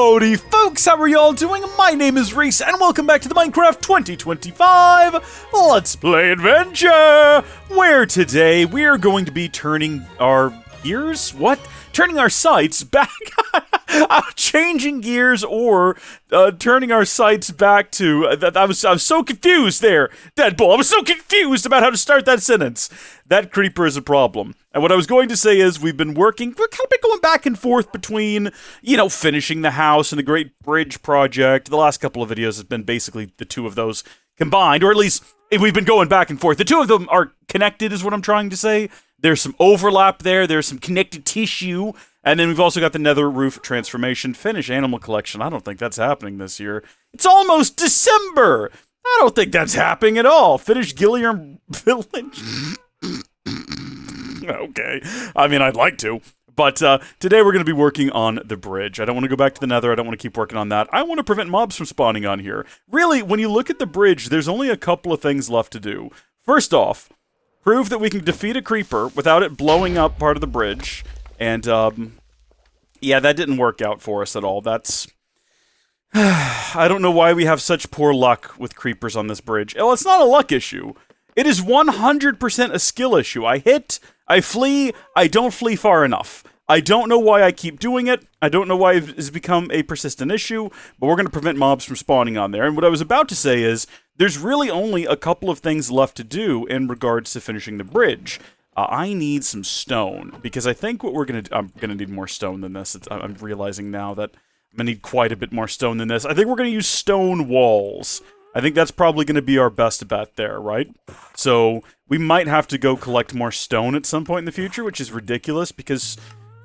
Howdy folks, how are y'all doing? My name is Reese, and welcome back to the Minecraft 2025 Let's Play Adventure, where today we are going to be turning our gears? What? Turning our sights back, changing gears, or turning our sights back to, I was so confused there, Deadpool, I was so confused about how to start that sentence. That creeper is a problem. And what I was going to say is we're kind of been going back and forth between, finishing the house and the Great Bridge Project. The last couple of videos have been basically the two of those combined, or at least we've been going back and forth. The two of them are connected is what I'm trying to say. There's some overlap there, there's some connected tissue, and then we've also got the nether roof transformation, finish animal collection. I don't think that's happening this year. It's almost December! I don't think that's happening at all. Finish Gilliam Village. Okay. I mean, I'd like to. But today we're going to be working on the bridge. I don't want to go back to the nether. I don't want to keep working on that. I want to prevent mobs from spawning on here. Really, when you look at the bridge, there's only a couple of things left to do. First off, prove that we can defeat a creeper without it blowing up part of the bridge. And, yeah, that didn't work out for us at all. That's... I don't know why we have such poor luck with creepers on this bridge. Well, it's not a luck issue. It is 100% a skill issue. I hit, I flee, I don't flee far enough. I don't know why I keep doing it. I don't know why it's become a persistent issue, but we're going to prevent mobs from spawning on there. And what I was about to say is, there's really only a couple of things left to do in regards to finishing the bridge. I need some stone, because I think what we're going to do... I'm going to need more stone than this. I'm realizing now that I'm going to need quite a bit more stone than this. I think we're going to use stone walls. I think that's probably going to be our best bet there, right? So, we might have to go collect more stone at some point in the future, which is ridiculous, because...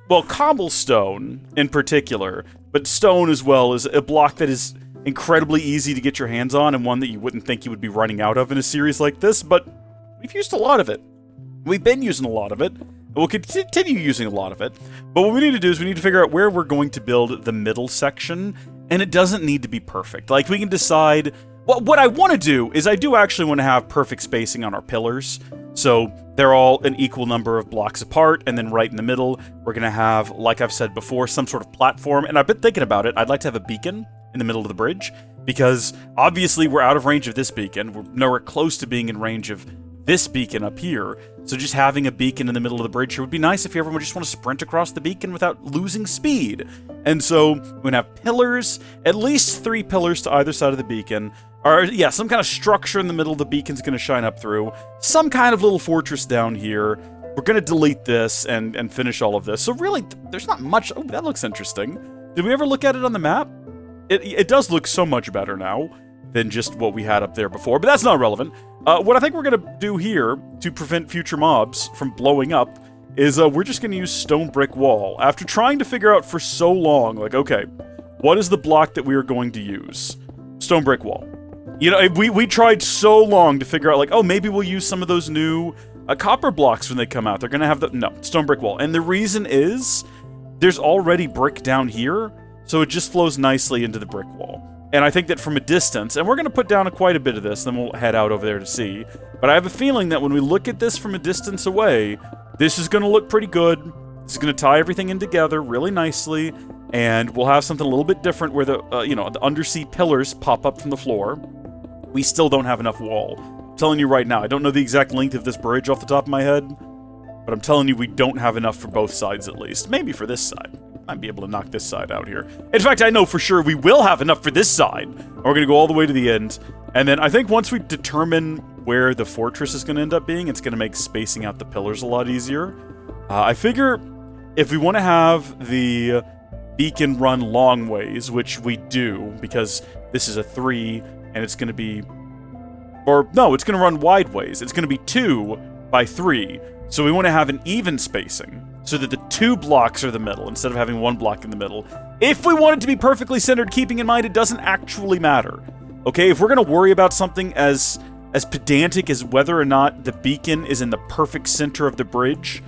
well, cobblestone, in particular, but stone as well, is a block that is incredibly easy to get your hands on, and one that you wouldn't think you would be running out of in a series like this, but we've used a lot of it. We've been using a lot of it, and we'll continue using a lot of it, but what we need to do is we need to figure out where we're going to build the middle section, and it doesn't need to be perfect. Like, we can decide... well, what I want to do is I do actually want to have perfect spacing on our pillars, so they're all an equal number of blocks apart, and then right in the middle, we're going to have, like I've said before, some sort of platform, and I've been thinking about it. I'd like to have a beacon in the middle of the bridge, because obviously we're out of range of this beacon. We're nowhere close to being in range of this beacon up here, so just having a beacon in the middle of the bridge here would be nice if you ever just want to sprint across the beacon without losing speed. And so, we're going to have pillars, at least 3 pillars to either side of the beacon, or, yeah, some kind of structure in the middle of the beacon's going to shine up through, some kind of little fortress down here. We're going to delete this and finish all of this. So really, there's not much... oh, that looks interesting. Did we ever look at it on the map? It does look so much better now than just what we had up there before, but that's not relevant. What I think we're going to do here to prevent future mobs from blowing up is we're just going to use stone brick wall. After trying to figure out for so long, like, okay, what is the block that we are going to use? Stone brick wall. You know, we tried so long to figure out, like, oh, maybe we'll use some of those new copper blocks when they come out. They're going to have the... no, stone brick wall. And the reason is, there's already brick down here, so it just flows nicely into the brick wall. And I think that from a distance, and we're going to put down quite a bit of this, then we'll head out over there to see. But I have a feeling that when we look at this from a distance away, this is going to look pretty good. This is going to tie everything in together really nicely, and we'll have something a little bit different where the, the undersea pillars pop up from the floor. We still don't have enough wall. I'm telling you right now, I don't know the exact length of this bridge off the top of my head, but I'm telling you we don't have enough for both sides at least. Maybe for this side. Might be able to knock this side out here. In fact, I know for sure we will have enough for this side. We're going to go all the way to the end. And then I think once we determine where the fortress is going to end up being, it's going to make spacing out the pillars a lot easier. I figure if we want to have the beacon run long ways, which we do, because this is a 3, and it's going to be... or, no, it's going to run wide ways. It's going to be 2 by 3. So we want to have an even spacing, so that the 2 blocks are the middle, instead of having 1 block in the middle. If we want it to be perfectly centered, keeping in mind it doesn't actually matter. Okay, if we're going to worry about something as pedantic as whether or not the beacon is in the perfect center of the bridge,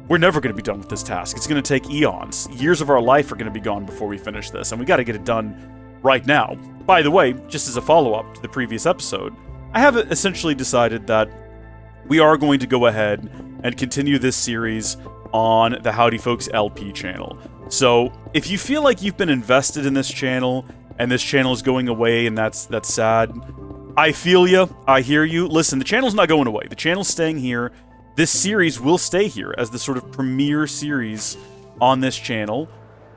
we're never going to be done with this task. It's going to take eons. Years of our life are going to be gone before we finish this, and we got to get it done right now. By the way, just as a follow-up to the previous episode, I have essentially decided that we are going to go ahead and continue this series on the Howdy Folks LP channel. So if you feel like you've been invested in this channel and this channel is going away and that's sad, I feel you. I hear you. Listen, the channel's not going away. The channel's staying here. This series will stay here as the sort of premier series on this channel.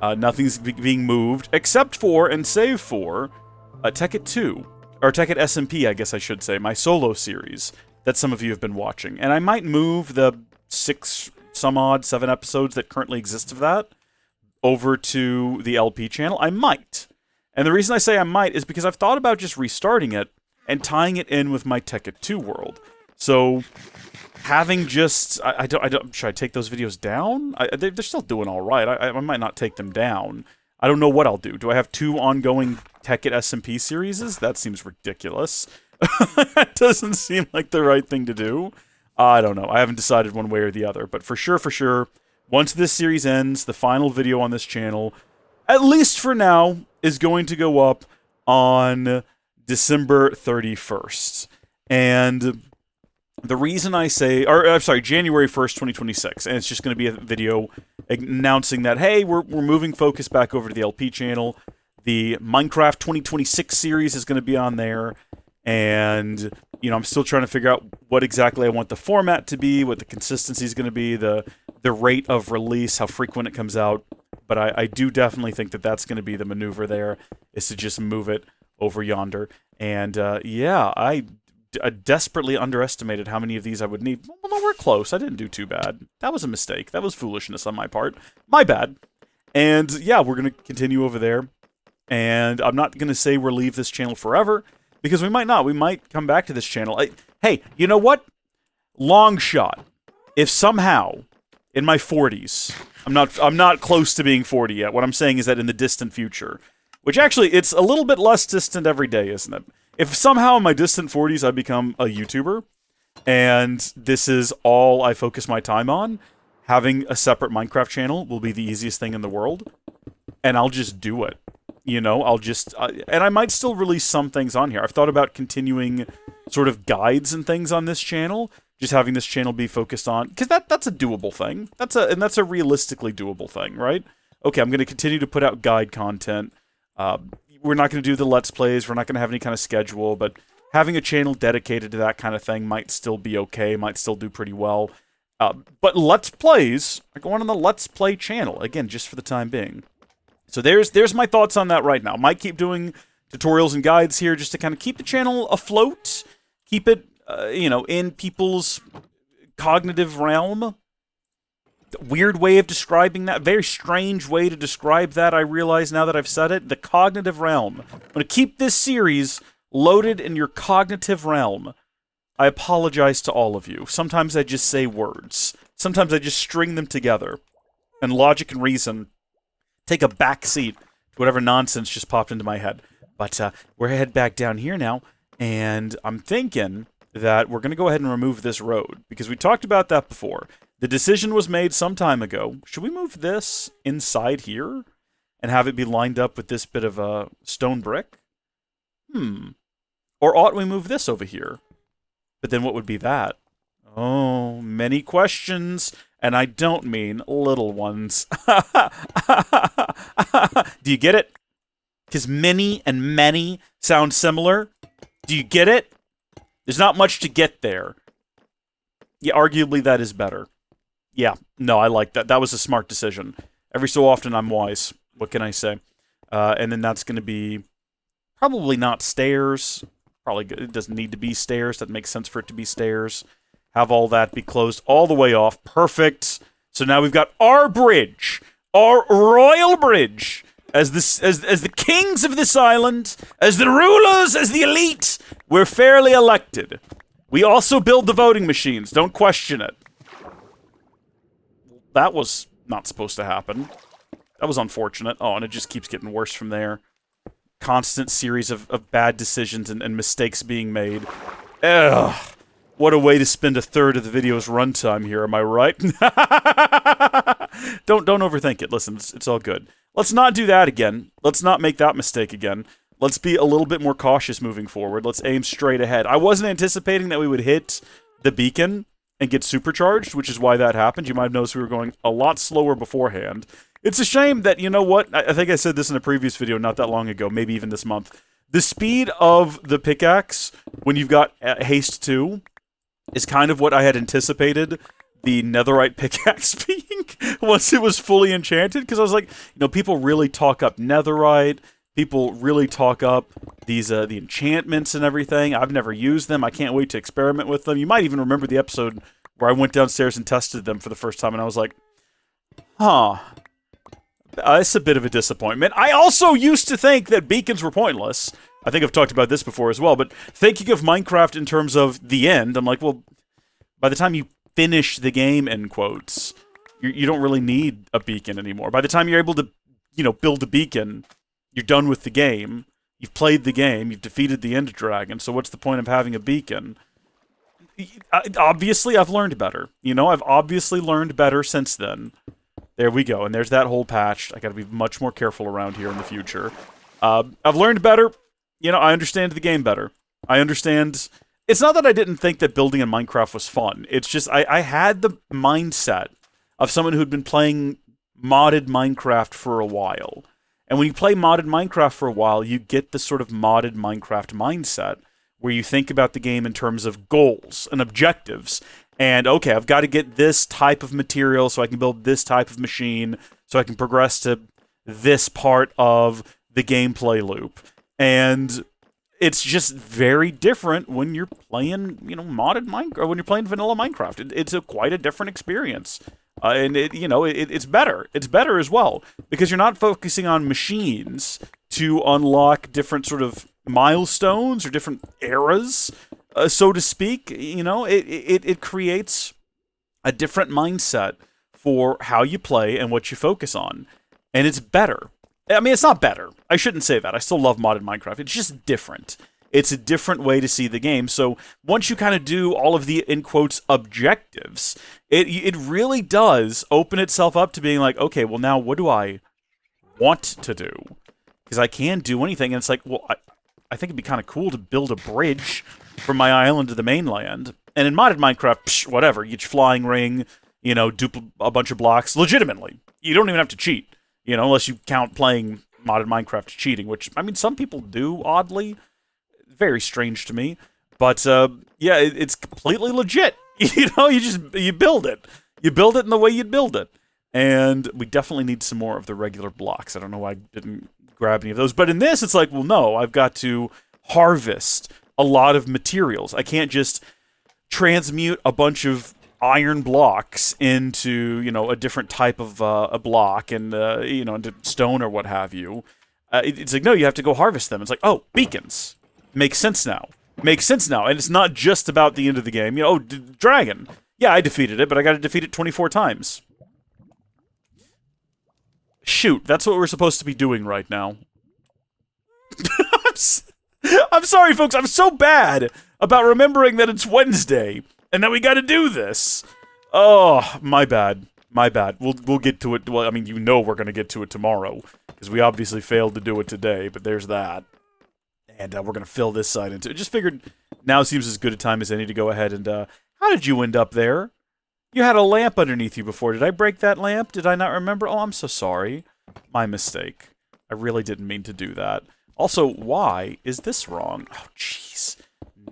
Nothing's being moved except for and save for Tekkit 2, or Tekkit SMP, I guess I should say, my solo series that some of you have been watching. And I might move the 7 episodes that currently exist of that over to the LP channel. I might. And the reason I say I might is because I've thought about just restarting it and tying it in with my Tekkit 2 world. So having just, I don't, should I take those videos down? They're still doing all right. I might not take them down. I don't know what I'll do. Do I have 2 ongoing Tekkit SMP series? That seems ridiculous. That doesn't seem like the right thing to do. I don't know. I haven't decided one way or the other. But for sure, once this series ends, the final video on this channel, at least for now, is going to go up on December 31st. And the reason I say, or I'm sorry, January 1st, 2026, and it's just going to be a video announcing that, hey, we're moving focus back over to the LP channel. The Minecraft 2026 series is going to be on there, and, you know, I'm still trying to figure out what exactly I want the format to be, what the consistency is going to be, the rate of release, how frequent it comes out. But I do definitely think that that's going to be the maneuver there, is to just move it over yonder. And, yeah, I desperately underestimated how many of these I would need. Well, no, we're close. I didn't do too bad. That was a mistake. That was foolishness on my part. My bad. And, yeah, we're going to continue over there. And I'm not going to say we'll leave this channel forever, because we might not. We might come back to this channel. Hey, you know what? Long shot. If somehow, in my 40s, I'm not close to being 40 yet. What I'm saying is that in the distant future, which actually, it's a little bit less distant every day, isn't it? If somehow in my distant 40s I become a YouTuber, and this is all I focus my time on, having a separate Minecraft channel will be the easiest thing in the world, and I'll just do it. You know, I'll just, and I might still release some things on here. I've thought about continuing sort of guides and things on this channel, just having this channel be focused on, because that's a doable thing. That's a realistically doable thing, right? Okay, I'm going to continue to put out guide content. We're not going to do the Let's Plays. We're not going to have any kind of schedule, but having a channel dedicated to that kind of thing might still be okay, might still do pretty well. But Let's Plays are going on the Let's Play channel, again, just for the time being. So there's my thoughts on that right now. Might keep doing tutorials and guides here just to kind of keep the channel afloat, keep it, you know, in people's cognitive realm. Weird way of describing that. Very strange way to describe that, I realize now that I've said it. The cognitive realm. I'm going to keep this series loaded in your cognitive realm. I apologize to all of you. Sometimes I just say words. Sometimes I just string them together. And logic and reason take a back seat to whatever nonsense just popped into my head. But we're headed back down here now, and I'm thinking that we're going to go ahead and remove this road, because we talked about that before. The decision was made some time ago. Should we move this inside here and have it be lined up with this bit of a stone brick? Or ought we move this over here? But then what would be that? Oh, many questions, and I don't mean little ones. Do you get it? Because many and many sound similar. Do you get it? There's not much to get there. Yeah, arguably that is better. Yeah, no, I like that. That was a smart decision. Every so often I'm wise. What can I say? And then that's going to be probably not stairs. Probably it doesn't need to be stairs. That makes sense for it to be stairs. Have all that be closed all the way off. Perfect. So now we've got our bridge, our royal bridge, as the kings of this island, as the rulers, as the elite. We're fairly elected. We also build the voting machines. Don't question it. That was not supposed to happen. That was unfortunate. Oh, and it just keeps getting worse from there. Constant series of bad decisions and mistakes being made. Ugh. What a way to spend a third of the video's runtime here, am I right? Don't overthink it. Listen, it's all good. Let's not do that again. Let's not make that mistake again. Let's be a little bit more cautious moving forward. Let's aim straight ahead. I wasn't anticipating that we would hit the beacon and get supercharged, which is why that happened. You might have noticed we were going a lot slower beforehand. It's a shame that, you know what, I think I said this in a previous video not that long ago, maybe even this month. The speed of the pickaxe when you've got haste 2 is kind of what I had anticipated the netherite pickaxe being once it was fully enchanted, because I was like, people really talk up netherite, people really talk up these the enchantments and everything. I've never used them. I can't wait to experiment with them. You might even remember the episode where I went downstairs and tested them for the first time, and I was like, huh. It's a bit of a disappointment. I also used to think that beacons were pointless. I think I've talked about this before as well, but thinking of Minecraft in terms of the end, I'm like, well, by the time you finish the game, end quotes, you don't really need a beacon anymore. By the time you're able to, build a beacon, you're done with the game. You've played the game. You've defeated the End Dragon. So what's the point of having a beacon? Obviously, I've learned better. I've obviously learned better since then. There we go. And there's that whole patch. I got to be much more careful around here in the future. I've learned better. I understand the game better. I understand. It's not that I didn't think that building in Minecraft was fun. It's just I had the mindset of someone who'd been playing modded Minecraft for a while. And when you play modded Minecraft for a while, you get the sort of modded Minecraft mindset where you think about the game in terms of goals and objectives. And, okay, I've got to get this type of material so I can build this type of machine so I can progress to this part of the gameplay loop. And it's just very different when you're playing, modded Minecraft, or when you're playing vanilla Minecraft. It's quite a different experience. And it's better. It's better as well because you're not focusing on machines to unlock different sort of milestones or different eras, so to speak. It creates a different mindset for how you play and what you focus on, and it's better. I mean, it's not better. I shouldn't say that. I still love modded Minecraft. It's just different. It's a different way to see the game. So once you kind of do all of the, in quotes, objectives, it really does open itself up to being like, okay, well, now what do I want to do? Because I can do anything. And it's like, well, I think it'd be kind of cool to build a bridge from my island to the mainland. And in modded Minecraft, whatever, you get your flying ring, do a bunch of blocks legitimately. You don't even have to cheat, unless you count playing modded Minecraft cheating, which, I mean, some people do, oddly. Very strange to me, but yeah, it's completely legit. You build it. You build it in the way you'd build it, and we definitely need some more of the regular blocks. I don't know why I didn't grab any of those, but in this, it's like, well, no, I've got to harvest a lot of materials. I can't just transmute a bunch of iron blocks into a different type of a block and into stone or what have you. It's like, no, you have to go harvest them. It's like, oh, beacons. Makes sense now. And it's not just about the end of the game. Dragon. Yeah, I defeated it, but I got to defeat it 24 times. Shoot, that's what we're supposed to be doing right now. I'm sorry, folks. I'm so bad about remembering that it's Wednesday and that we got to do this. Oh, my bad. We'll get to it. Well, I mean, we're going to get to it tomorrow because we obviously failed to do it today, but there's that. And we're going to fill this side into it. Just figured now seems as good a time as any to go ahead and... how did you end up there? You had a lamp underneath you before. Did I break that lamp? Did I not remember? Oh, I'm so sorry. My mistake. I really didn't mean to do that. Also, why is this wrong? Oh, jeez.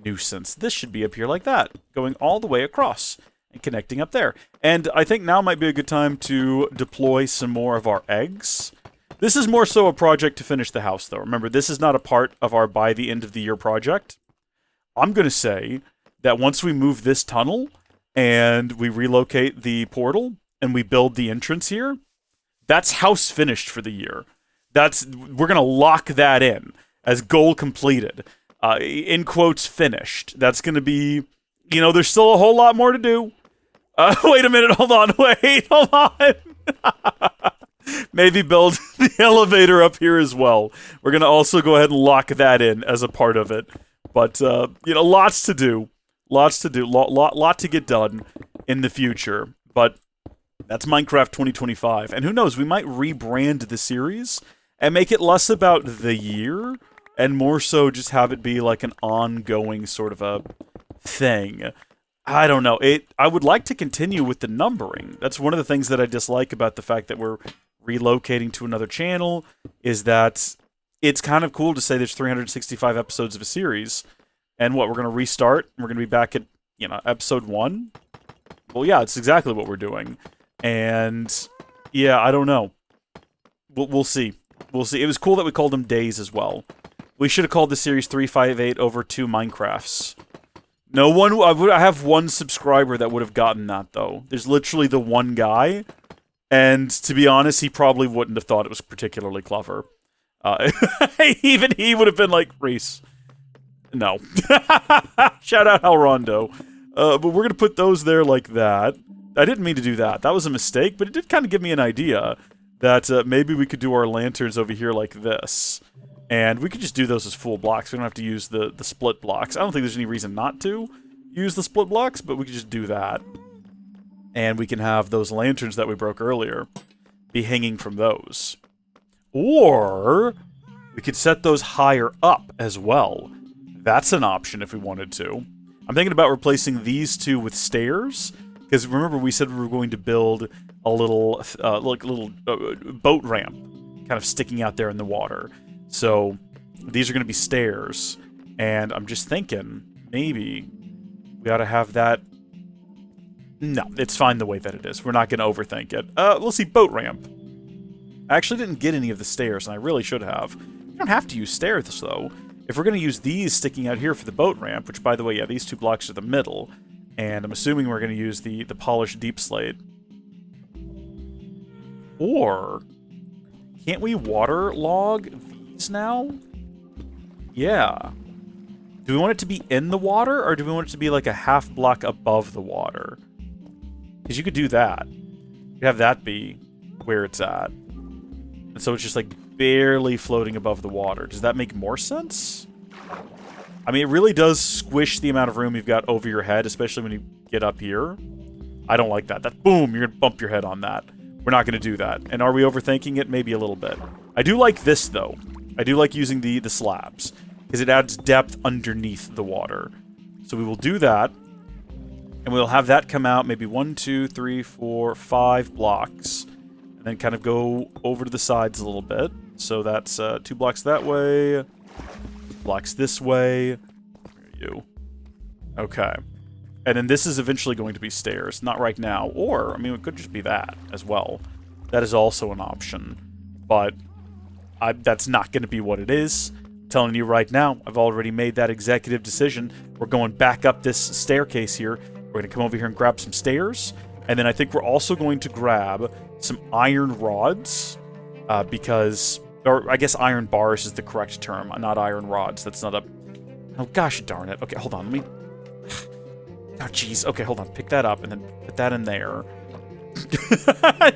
Nuisance. This should be up here like that. Going all the way across and connecting up there. And I think now might be a good time to deploy some more of our eggs. This is more so a project to finish the house, though. Remember, this is not a part of our by the end of the year project. I'm going to say that once we move this tunnel and we relocate the portal and we build the entrance here, that's house finished for the year. We're going to lock that in as goal completed. In quotes, finished. That's going to be, there's still a whole lot more to do. Wait a minute, hold on. Maybe build the elevator up here as well. We're going to also go ahead and lock that in as a part of it. But, lots to do. Lot to get done in the future. But that's Minecraft 2025. And who knows, we might rebrand the series and make it less about the year and more so just have it be like an ongoing sort of a thing. I don't know. I would like to continue with the numbering. That's one of the things that I dislike about the fact that we're relocating to another channel, is that it's kind of cool to say there's 365 episodes of a series, and what, we're going to restart, and we're going to be back at, episode 1? Well, yeah, it's exactly what we're doing. And, yeah, I don't know. We'll see. We'll see. It was cool that we called them days as well. We should have called the series 358 over 2 Minecrafts. No one... I have one subscriber that would have gotten that, though. There's literally the one guy, and to be honest, he probably wouldn't have thought it was particularly clever. Even he would have been like, Reese, no. Shout out Hal Rondo. But we're going to put those there like that. I didn't mean to do that. That was a mistake, but it did kind of give me an idea that maybe we could do our lanterns over here like this. And we could just do those as full blocks. We don't have to use the split blocks. I don't think there's any reason not to use the split blocks, but we could just do that. And we can have those lanterns that we broke earlier be hanging from those. Or we could set those higher up as well. That's an option if we wanted to. I'm thinking about replacing these two with stairs, because remember we said we were going to build a little, boat ramp kind of sticking out there in the water. So these are going to be stairs, and I'm just thinking maybe we ought to have that. No, it's fine the way that it is. We're not going to overthink it. We'll see, boat ramp. I actually didn't get any of the stairs, and I really should have. You don't have to use stairs, though. If we're going to use these sticking out here for the boat ramp, which, by the way, yeah, these 2 blocks are the middle, and I'm assuming we're going to use the polished deep slate. Or, can't we waterlog these now? Yeah. Do we want it to be in the water, or do we want it to be like a half block above the water? Because you could do that. You could have that be where it's at. And so it's just like barely floating above the water. Does that make more sense? I mean, it really does squish the amount of room you've got over your head, especially when you get up here. I don't like that. That boom, you're gonna bump your head on that. We're not gonna do that. And are we overthinking it? Maybe a little bit. I do like this though. I do like using the slabs, because it adds depth underneath the water. So we will do that, and we'll have that come out maybe 1, 2, 3, 4, 5 blocks, and then kind of go over to the sides a little bit. So that's 2 blocks that way, 2 blocks this way. There you. Okay. And then this is eventually going to be stairs. Not right now. Or, I mean, it could just be that as well. That is also an option. But that's not going to be what it is. I'm telling you right now, I've already made that executive decision. We're going back up this staircase here. We're going to come over here and grab some stairs. And then I think we're also going to grab some iron rods. Because... Or, I guess iron bars is the correct term, not iron rods. That's not a... Oh, gosh darn it. Okay, hold on. Let me... Oh, jeez. Okay, hold on. Pick that up and then put that in there.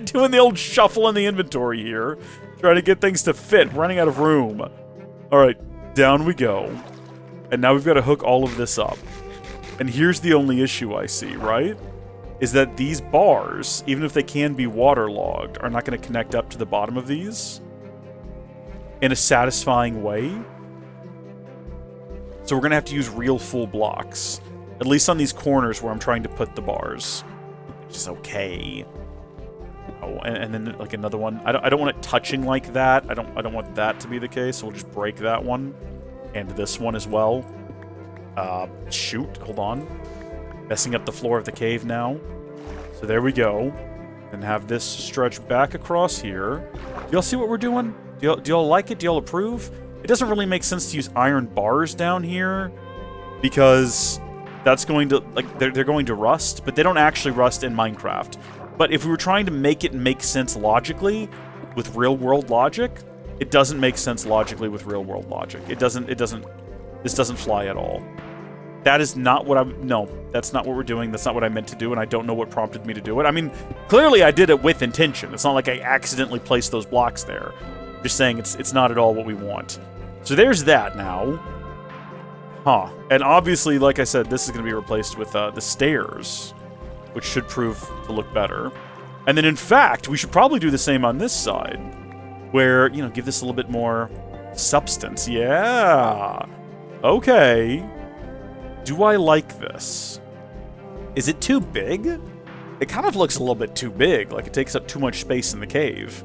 Doing the old shuffle in the inventory here. Trying to get things to fit. Running out of room. Alright, down we go. And now we've got to hook all of this up. And here's the only issue I see, right? Is that these bars, even if they can be waterlogged, are not going to connect up to the bottom of these in a satisfying way. So we're going to have to use real full blocks. At least on these corners where I'm trying to put the bars. Which is okay. Oh, and then like another one. I don't want it touching like that. I don't want that to be the case. So we'll just break that one. And this one as well. Shoot. Hold on. Messing up the floor of the cave now. So there we go. And have this stretch back across here. Do y'all see what we're doing? Do y'all like it? Do y'all approve? It doesn't really make sense to use iron bars down here. Because that's going to, like, they're going to rust. But they don't actually rust in Minecraft. But if we were trying to make it make sense logically with real-world logic, it doesn't make sense logically with real-world logic. This doesn't fly at all. That is not what no, that's not what we're doing. That's not what I meant to do, and I don't know what prompted me to do it. I mean, clearly I did it with intention. It's not like I accidentally placed those blocks there. Just saying it's not at all what we want. So there's that now. Huh. And obviously, like I said, this is going to be replaced with the stairs, which should prove to look better. And then, in fact, we should probably do the same on this side, where, you know, give this a little bit more substance. Yeah. Okay. Do I like this? Is it too big? It kind of looks a little bit too big, like it takes up too much space in the cave.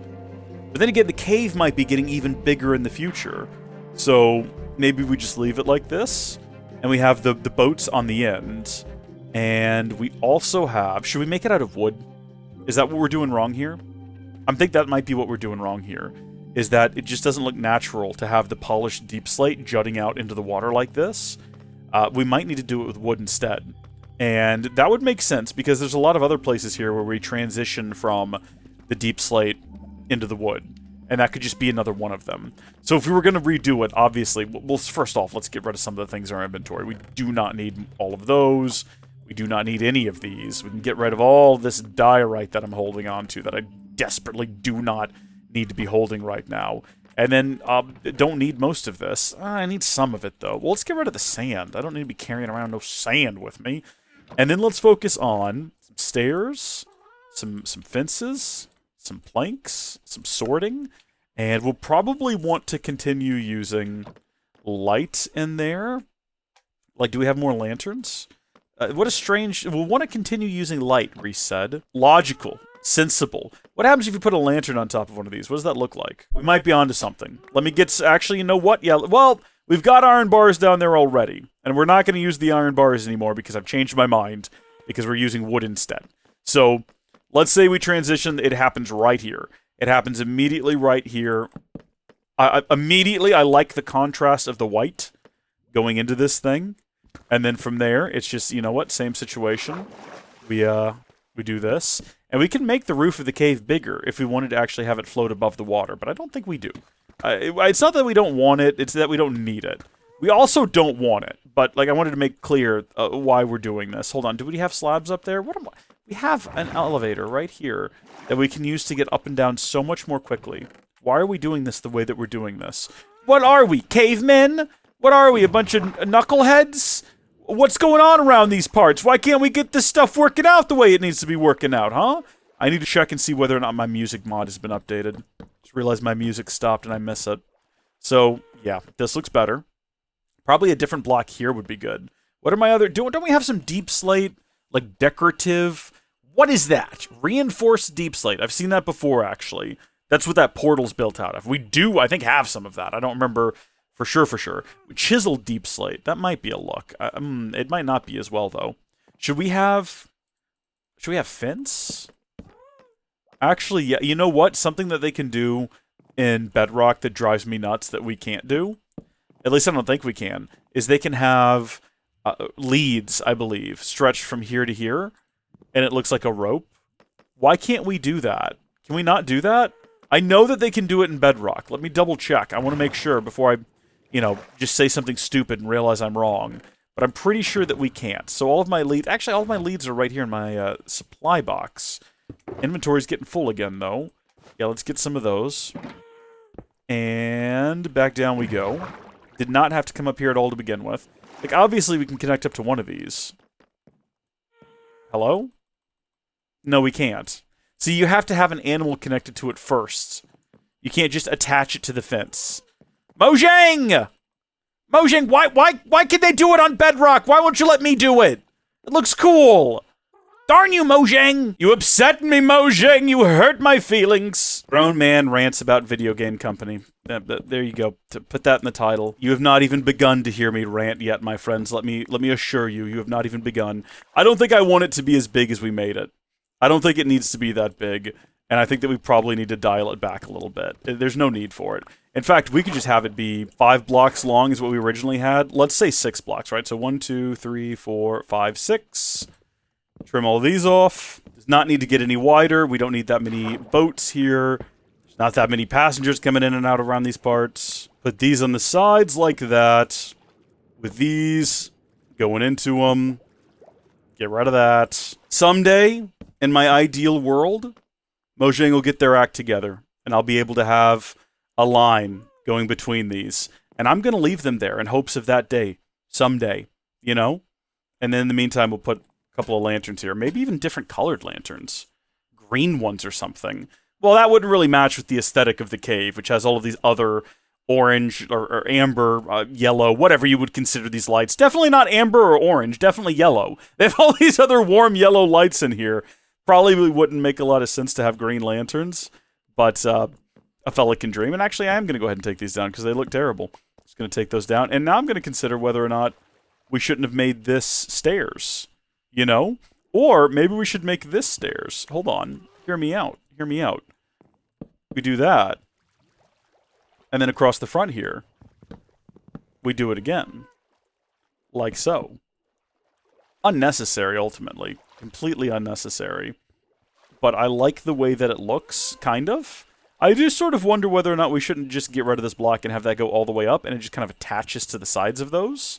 But then again, the cave might be getting even bigger in the future. So maybe we just leave it like this, and we have the boats on the end. And we also have... Should we make it out of wood? Is that what we're doing wrong here? I think that might be what we're doing wrong here. Is that it just doesn't look natural to have the polished deep slate jutting out into the water like this. We might need to do it with wood instead. And that would make sense, because there's a lot of other places here where we transition from the deep slate into the wood. And that could just be another one of them. So if we were going to redo it, obviously, well, first off, let's get rid of some of the things in our inventory. We do not need all of those. We do not need any of these. We can get rid of all this diorite that I'm holding on to that I desperately do not need to be holding right now. And then, don't need most of this. I need some of it, though. Well, let's get rid of the sand. I don't need to be carrying around no sand with me. And then let's focus on some stairs, some fences, some planks, some sorting. And we'll probably want to continue using light in there. Like, do we have more lanterns? What a strange... We'll want to continue using light, Reese said. Logical. Sensible. What happens if you put a lantern on top of one of these? What does that look like? We might be onto something. Let me get... Actually, you know what? Yeah, well, we've got iron bars down there already. And we're not going to use the iron bars anymore because I've changed my mind. Because we're using wood instead. So, let's say we transition. It happens right here. It happens immediately right here. Immediately, I like the contrast of the white going into this thing. And then from there, it's just, you know what, same situation. We do this. And we can make the roof of the cave bigger if we wanted to actually have it float above the water. But I don't think we do. It's not that we don't want it, it's that we don't need it. We also don't want it. But, like, I wanted to make clear why we're doing this. Hold on, do we have slabs up there? We have an elevator right here that we can use to get up and down so much more quickly. Why are we doing this the way that we're doing this? What are we, cavemen? What are we, a bunch of knuckleheads? What's going on around these parts? Why can't we get this stuff working out the way it needs to be working out, huh? I need to check and see whether or not my music mod has been updated. Just realized my music stopped and I miss it. So, yeah, this looks better. Probably a different block here would be good. What are my other... Don't we have some deep slate? Like, decorative... What is that? Reinforced deep slate. I've seen that before, actually. That's what that portal's built out of. We do, I think, have some of that. I don't remember for sure. Chiseled deep slate. That might be a look. It might not be as well, though. Should we have fence? Actually, yeah. You know what? Something that they can do in Bedrock that drives me nuts that we can't do, at least I don't think we can, is they can have leads, I believe, stretched from here to here, and it looks like a rope. Why can't we do that? Can we not do that? I know that they can do it in Bedrock. Let me double check. I want to make sure before I, just say something stupid and realize I'm wrong. But I'm pretty sure that we can't. So all of my leads... Actually, all of my leads are right here in my supply box. Inventory's getting full again, though. Yeah, let's get some of those. And back down we go. Did not have to come up here at all to begin with. Like, obviously we can connect up to one of these. Hello? No, we can't. See, you have to have an animal connected to it first. You can't just attach it to the fence. Mojang! Mojang, why can they do it on Bedrock? Why won't you let me do it? It looks cool. Darn you, Mojang! You upset me, Mojang! You hurt my feelings! Grown man rants about video game company. There you go. To put that in the title. You have not even begun to hear me rant yet, my friends. Let me assure you, you have not even begun. I don't think I want it to be as big as we made it. I don't think it needs to be that big, and I think that we probably need to dial it back a little bit. There's no need for it. In fact, we could just have it be 5 blocks long is what we originally had. Let's say 6 blocks, right? So 1, 2, 3, 4, 5, 6. Trim all these off. Does not need to get any wider. We don't need that many boats here. There's not that many passengers coming in and out around these parts. Put these on the sides like that. With these going into them. Get rid of that. Someday, in my ideal world, Mojang will get their act together. And I'll be able to have a line going between these. And I'm going to leave them there in hopes of that day. Someday. You know? And then in the meantime, we'll put couple of lanterns here. Maybe even different colored lanterns. Green ones or something. Well, that wouldn't really match with the aesthetic of the cave, which has all of these other orange or amber, yellow, whatever you would consider these lights. Definitely not amber or orange, definitely yellow. They have all these other warm yellow lights in here. Probably wouldn't make a lot of sense to have green lanterns, but a fella can dream. And actually, I am going to go ahead and take these down because they look terrible. Just going to take those down. And now I'm going to consider whether or not we shouldn't have made this stairs, you know? Or maybe we should make this stairs. Hold on. Hear me out. Hear me out. We do that. And then across the front here, we do it again. Like so. Unnecessary, ultimately. Completely unnecessary. But I like the way that it looks, kind of. I do sort of wonder whether or not we shouldn't just get rid of this block and have that go all the way up, and it just kind of attaches to the sides of those.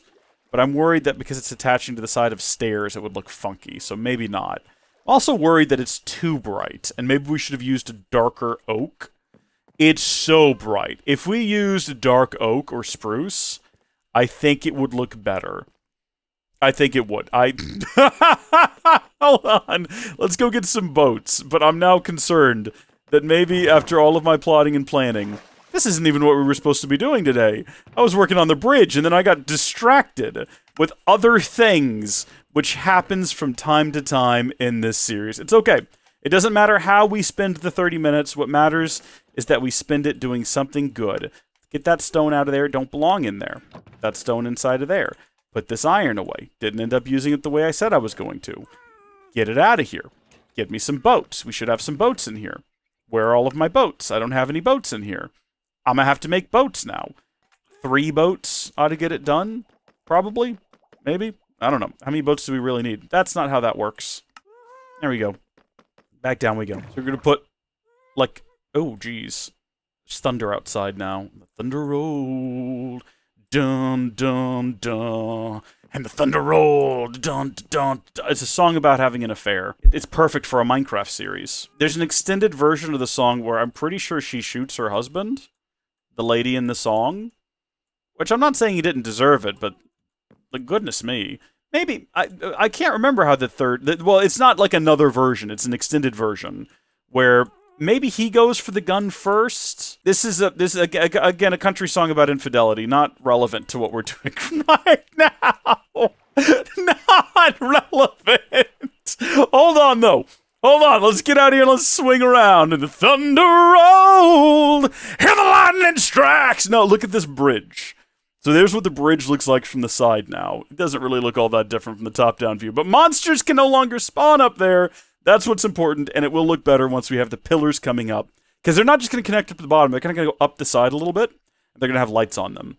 But I'm worried that because it's attaching to the side of stairs, it would look funky, so maybe not. I'm also worried that it's too bright, and maybe we should have used a darker oak. It's so bright. If we used dark oak or spruce, I think it would look better. I think it would. Hold on. Let's go get some boats. But I'm now concerned that maybe after all of my plotting and planning, this isn't even what we were supposed to be doing today. I was working on the bridge, and then I got distracted with other things, which happens from time to time in this series. It's okay. It doesn't matter how we spend the 30 minutes. What matters is that we spend it doing something good. Get that stone out of there. It don't belong in there. That stone inside of there. Put this iron away. Didn't end up using it the way I said I was going to. Get it out of here. Get me some boats. We should have some boats in here. Where are all of my boats? I don't have any boats in here. I'm going to have to make boats now. 3 boats ought to get it done. Probably. Maybe. I don't know. How many boats do we really need? That's not how that works. There we go. Back down we go. So we're going to put, like, oh, geez. There's thunder outside now. The thunder rolled. Dun, dun, dun. And the thunder rolled. Dun, dun, dun. It's a song about having an affair. It's perfect for a Minecraft series. There's an extended version of the song where I'm pretty sure she shoots her husband. The lady in the song. Which I'm not saying he didn't deserve it, but like, goodness me. Maybe, I can't remember how the third... Well, it's not like another version. It's an extended version where maybe he goes for the gun first. This is again a country song about infidelity, not relevant to what we're doing right now. Not relevant. Hold on, though. Hold on, let's get out of here and let's swing around. And the thunder rolled, hear the lightning strikes. No, look at this bridge. So there's what the bridge looks like from the side now. It doesn't really look all that different from the top-down view. But monsters can no longer spawn up there. That's what's important, and it will look better once we have the pillars coming up. Because they're not just going to connect up to the bottom. They're kind of going to go up the side a little bit. And they're going to have lights on them.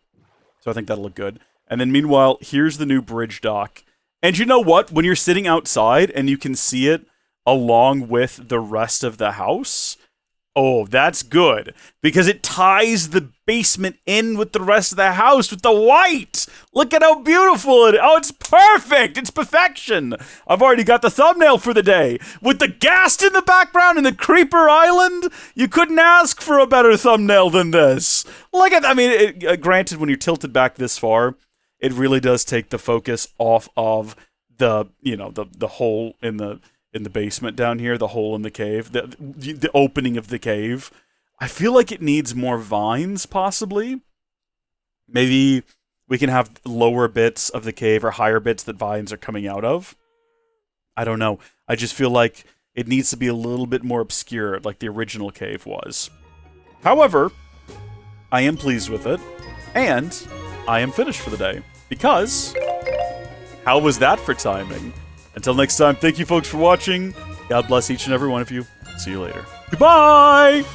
So I think that'll look good. And then meanwhile, here's the new bridge dock. And you know what? When you're sitting outside and you can see it along with the rest of the house, oh, that's good. Because it ties the basement in with the rest of the house with the white. Look at how beautiful it is. Oh, it's perfect. It's perfection. I've already got the thumbnail for the day. With the ghast in the background and the creeper island, you couldn't ask for a better thumbnail than this. Look at, I mean, granted, when you're tilted back this far, it really does take the focus off of the, you know, the hole in the basement down here, the hole in the cave, the opening of the cave. I feel like it needs more vines, possibly. Maybe we can have lower bits of the cave or higher bits that vines are coming out of. I don't know. I just feel like it needs to be a little bit more obscure, like the original cave was. However, I am pleased with it, and I am finished for the day. Because, how was that for timing? Until next time, thank you folks for watching. God bless each and every one of you. See you later. Goodbye!